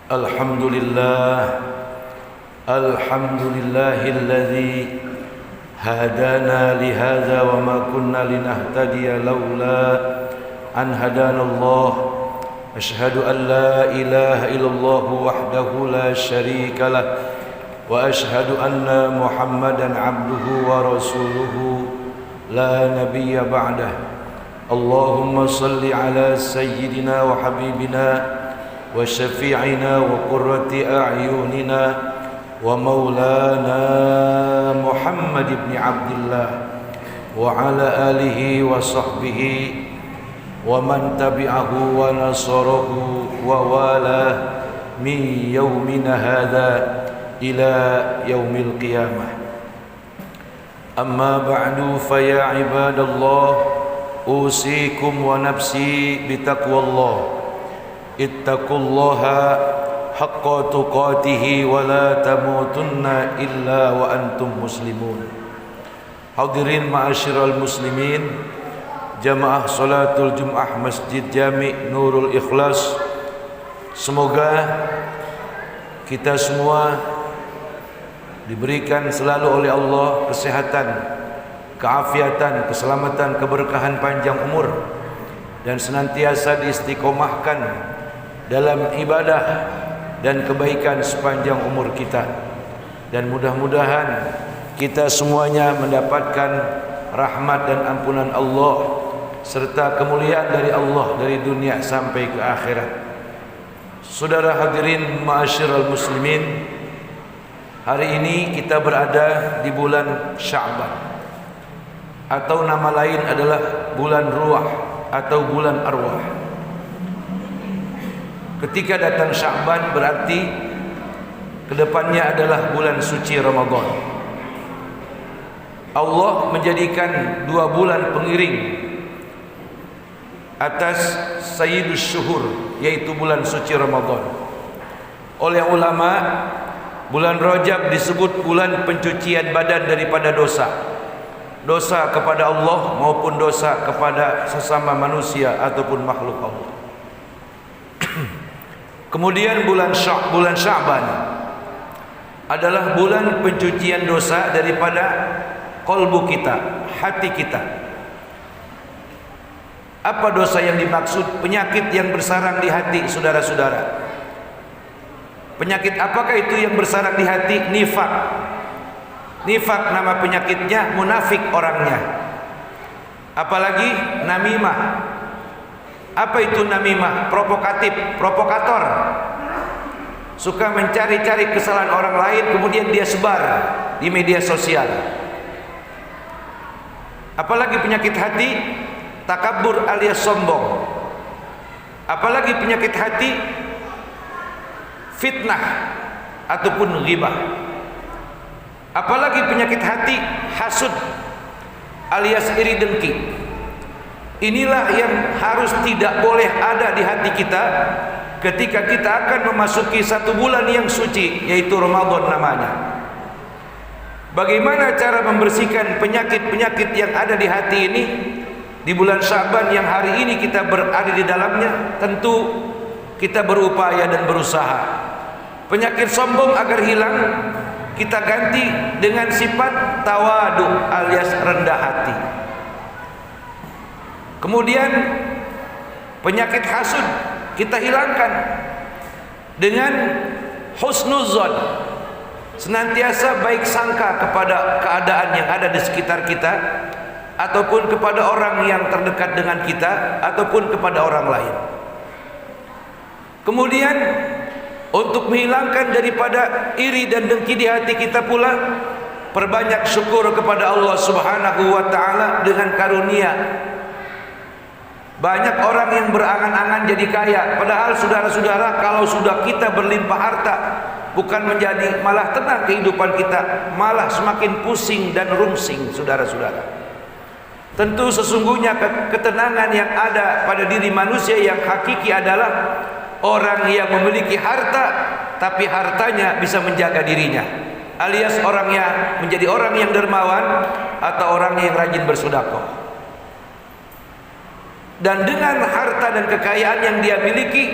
Alhamdulillah, alhamdulillahilladzi hadana lihadza wa ma kunna linahtadiya laula an hadanallah. Asyhadu an la ilaha illallah wahdahu la syarika lah wa asyhadu anna Muhammadan abduhu wa rasuluhu la nabiyya ba'dah. Allahumma salli ala sayyidina wa habibina wa syafi'ina wa qurrati a'yunina wa maulana Muhammad ibn Abdullah wa ala alihi wa sahbihi wa man tabi'ahu wa nasarahu wa wala min yaumina hadha ila yaumil qiyamah. Amma ba'du, fa ya ibadallah, usikum wa nafsi bitaqwallah. Ittaqullaha haqqa tuqatihi wa la tamutunna illa wa antum muslimun. Hadirin ma'asyiral muslimin, jamaah salatul Jum'ah Masjid Jami' Nurul Ikhlas, semoga kita semua diberikan selalu oleh Allah kesehatan, keafiatan, keselamatan, keberkahan, panjang umur, dan senantiasa diistiqomahkan dalam ibadah dan kebaikan sepanjang umur kita. Dan mudah-mudahan kita semuanya mendapatkan rahmat dan ampunan Allah serta kemuliaan dari Allah dari dunia sampai ke akhirat. Saudara hadirin ma'asyiral muslimin, hari ini kita berada di bulan Sya'ban, atau nama lain adalah bulan ruah atau bulan arwah. Ketika datang Sya'ban berarti kedepannya adalah bulan suci Ramadan. Allah menjadikan 2 bulan pengiring atas Sayyidus Syuhur, yaitu bulan suci Ramadan. Oleh ulama, bulan Rajab disebut bulan pencucian badan daripada dosa, dosa kepada Allah maupun dosa kepada sesama manusia ataupun makhluk Allah. Kemudian bulan Sya'ban adalah bulan pencucian dosa daripada qalbu kita, hati kita. Apa dosa yang dimaksud? Penyakit yang bersarang di hati, saudara-saudara. Penyakit apakah itu yang bersarang di hati? Nifak. Nifak nama penyakitnya, munafik orangnya. Apalagi namimah. Apa itu namimah? Provokatif, provokator. Suka mencari-cari kesalahan orang lain kemudian dia sebar di media sosial. Apalagi penyakit hati? Takabur alias sombong. Apalagi penyakit hati? Fitnah ataupun ghibah. Apalagi penyakit hati? Hasud alias iri dengki. Inilah yang harus tidak boleh ada di hati kita ketika kita akan memasuki 1 bulan yang suci, yaitu Ramadan namanya. Bagaimana cara membersihkan penyakit-penyakit yang ada di hati ini di bulan Sya'ban yang hari ini kita berada di dalamnya? Tentu kita berupaya dan berusaha. Penyakit sombong agar hilang kita ganti dengan sifat tawadu alias rendah hati. Kemudian penyakit hasud kita hilangkan dengan husnuzon, senantiasa baik sangka kepada keadaan yang ada di sekitar kita, ataupun kepada orang yang terdekat dengan kita, ataupun kepada orang lain. Kemudian untuk menghilangkan daripada iri dan dengki di hati kita pula, perbanyak syukur kepada Allah Subhanahu wa ta'ala dengan karunia. Banyak orang yang berangan-angan jadi kaya, padahal saudara-saudara, kalau sudah kita berlimpah harta, bukan menjadi malah tenang kehidupan kita, malah semakin pusing dan rungsing, saudara-saudara. Tentu sesungguhnya ketenangan yang ada pada diri manusia yang hakiki adalah orang yang memiliki harta tapi hartanya bisa menjaga dirinya, alias orangnya menjadi orang yang dermawan atau orang yang rajin bersedekah. Dan dengan harta dan kekayaan yang dia miliki,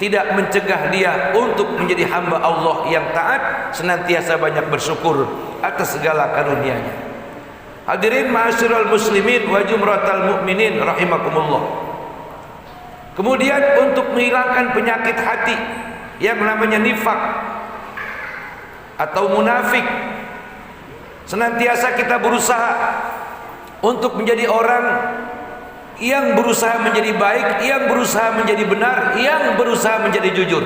tidak mencegah dia untuk menjadi hamba Allah yang taat, senantiasa banyak bersyukur atas segala karunia-Nya. Hadirin ma'asyiral muslimin wa jumratal mu'minin rahimakumullah. Kemudian untuk menghilangkan penyakit hati yang namanya nifak atau munafik, senantiasa kita berusaha untuk menjadi orang yang berusaha menjadi baik, yang berusaha menjadi benar, yang berusaha menjadi jujur.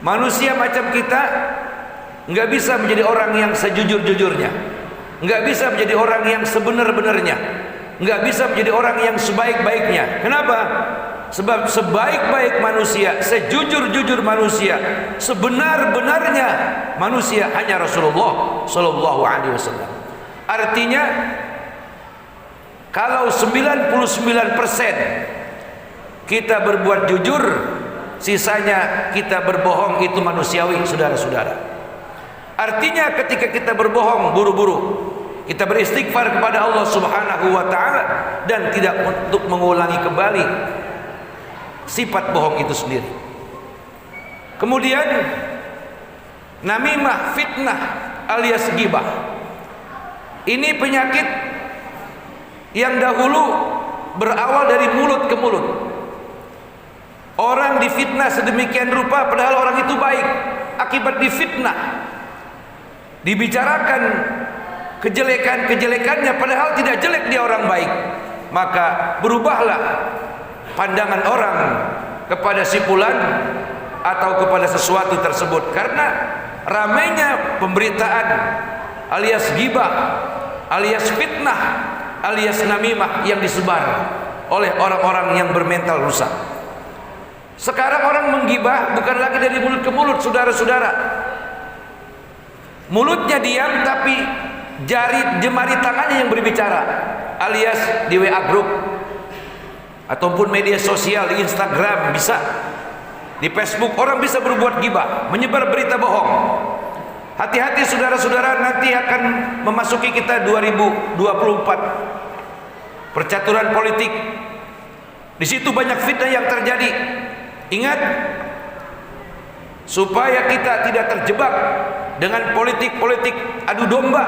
Manusia macam kita nggak bisa menjadi orang yang sejujur-jujurnya, nggak bisa menjadi orang yang sebenar-benarnya, nggak bisa menjadi orang yang sebaik-baiknya. Kenapa? Sebab sebaik-baik manusia, sejujur-jujur manusia, sebenar-benarnya manusia hanya Rasulullah Sallallahu Alaihi Wasallam. Artinya kalau 99% kita berbuat jujur, sisanya kita berbohong, itu manusiawi, saudara-saudara. Artinya ketika kita berbohong buru-buru, kita beristighfar kepada Allah Subhanahu wa taala dan tidak untuk mengulangi kembali sifat bohong itu sendiri. Kemudian namimah, fitnah alias ghibah. Ini penyakit yang dahulu berawal dari mulut ke mulut. Orang difitnah sedemikian rupa padahal orang itu baik. Akibat difitnah, dibicarakan kejelekan-kejelekannya padahal tidak jelek, dia orang baik. Maka berubahlah pandangan orang kepada si fulan atau kepada sesuatu tersebut karena ramainya pemberitaan alias ghibah, alias fitnah, alias namimah yang disebar oleh orang-orang yang bermental rusak. Sekarang orang menggibah bukan lagi dari mulut ke mulut, saudara-saudara. Mulutnya diam tapi jemari tangannya yang berbicara, alias di WA group ataupun media sosial, di Instagram bisa, di Facebook orang bisa berbuat gibah, menyebar berita bohong. Hati-hati saudara-saudara, nanti akan memasuki kita 2024, percaturan politik. Di situ banyak fitnah yang terjadi. Ingat, supaya kita tidak terjebak dengan politik-politik adu domba,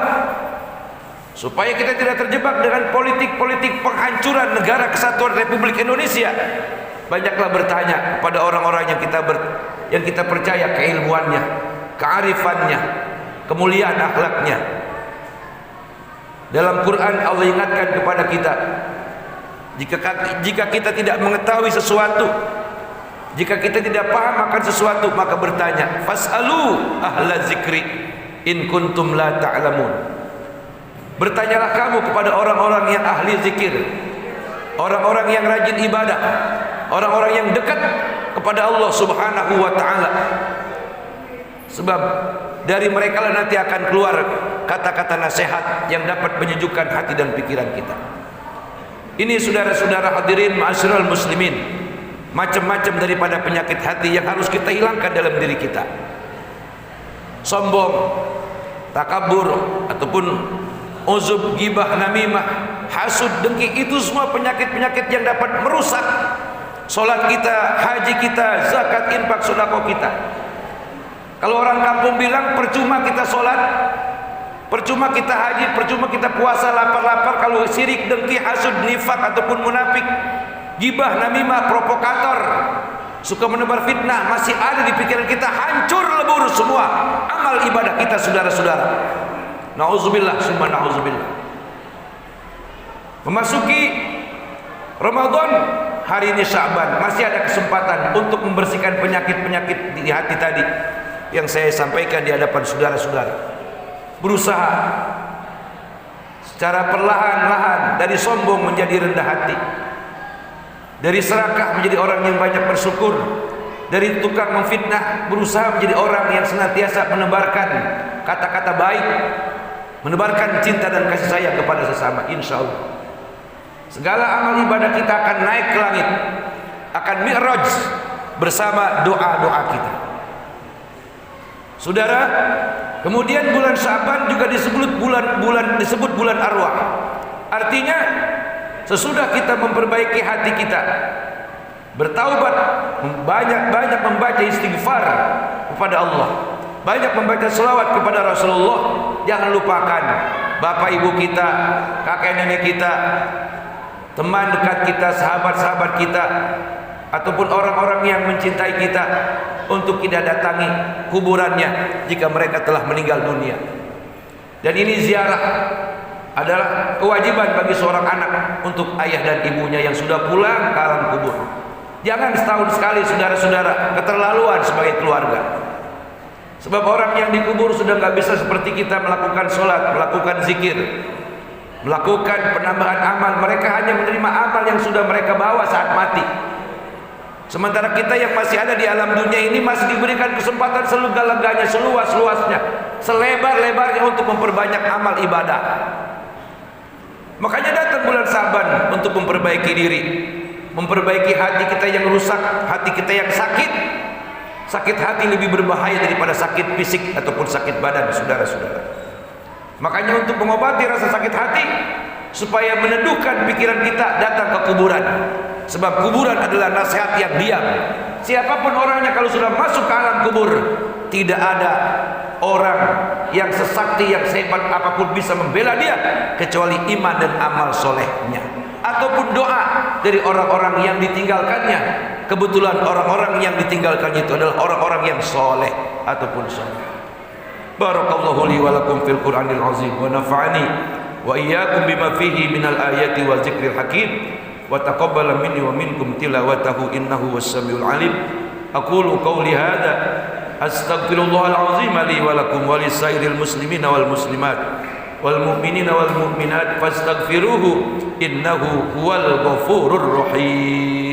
supaya kita tidak terjebak dengan politik-politik penghancuran negara kesatuan Republik Indonesia, banyaklah bertanya kepada orang-orang yang kita percaya keilmuannya, kearifannya, kemuliaan akhlaknya. Dalam Quran Allah ingatkan kepada kita, jika kita tidak mengetahui sesuatu, jika kita tidak paham akan sesuatu, maka bertanya, fas'alu ahla zikri in kuntum la ta'lamun. Bertanyalah kamu kepada orang-orang yang ahli zikir, orang-orang yang rajin ibadah, orang-orang yang dekat kepada Allah Subhanahu wa taala. Sebab dari mereka lah nanti akan keluar kata-kata nasihat yang dapat menyejukkan hati dan pikiran kita. Ini saudara-saudara hadirin ma'asyiral muslimin, macam-macam daripada penyakit hati yang harus kita hilangkan dalam diri kita. Sombong, takabur, ataupun uzub, ghibah, namimah, hasud, dengki, itu semua penyakit-penyakit yang dapat merusak solat kita, haji kita, zakat, infak, sedekah kita. Kalau orang kampung bilang percuma kita solat, percuma kita haji, percuma kita puasa lapar-lapar kalau syirik, dengki, hasud, nifak ataupun munafik, ghibah, namimah, provokator, suka menebar fitnah masih ada di pikiran kita, hancur lebur semua amal ibadah kita, saudara-saudara. Nauzubillah summa nauzubillah. Memasuki Ramadan, hari ini Sya'ban, masih ada kesempatan untuk membersihkan penyakit-penyakit di hati tadi yang saya sampaikan di hadapan saudara-saudara. Berusaha secara perlahan-lahan dari sombong menjadi rendah hati, dari serakah menjadi orang yang banyak bersyukur, dari tukang memfitnah berusaha menjadi orang yang senantiasa menebarkan kata-kata baik, menebarkan cinta dan kasih sayang kepada sesama. Insya Allah segala amal ibadah kita akan naik ke langit, akan mi'raj bersama doa-doa kita, saudara. Kemudian bulan Sya'ban juga disebut bulan arwah. Artinya sesudah kita memperbaiki hati kita, bertaubat, banyak membaca istighfar kepada Allah, banyak membaca selawat kepada Rasulullah. Jangan lupakan bapak ibu kita, kakek nenek kita, teman dekat kita, sahabat-sahabat kita, ataupun orang-orang yang mencintai kita, untuk kita datangi kuburannya jika mereka telah meninggal dunia. Dan ini ziarah adalah kewajiban bagi seorang anak untuk ayah dan ibunya yang sudah pulang ke alam kubur. Jangan setahun sekali, saudara-saudara, keterlaluan sebagai keluarga. Sebab orang yang dikubur sudah nggak bisa seperti kita melakukan sholat, melakukan zikir, melakukan penambahan amal. Mereka hanya menerima amal yang sudah mereka bawa saat mati. Sementara kita yang masih ada di alam dunia ini masih diberikan kesempatan selega-leganya, seluas-luasnya, selebar-lebarnya untuk memperbanyak amal ibadah. Makanya datang bulan Sa'ban untuk memperbaiki diri, memperbaiki hati kita yang rusak, hati kita yang sakit. Sakit hati lebih berbahaya daripada sakit fisik ataupun sakit badan, saudara-saudara. Makanya untuk mengobati rasa sakit hati, supaya meneduhkan pikiran kita, datang ke kuburan. Sebab kuburan adalah nasihat yang diam. Siapapun orangnya kalau sudah masuk ke alam kubur, tidak ada orang yang sesakti, yang sehebat apapun bisa membela dia, kecuali iman dan amal solehnya, ataupun doa dari orang-orang yang ditinggalkannya. Kebetulan orang-orang yang ditinggalkannya itu adalah orang-orang yang soleh ataupun soleh. Barakallahu li wa lakum fil Qur'anil azim, wa nafa'ani wa iyyakum bima fihi minal ayati wa zikril hakim, wa taqabbala minni wa minkum tilawatahu innahu was-samiul alim. Aqulu qawli hadza astaghfirullahal azim li wa lakum wa lisairil muslimina wal muslimat wal mu'minina wal mu'minat fastaghfiruhu innahu huwal ghafurur rahim.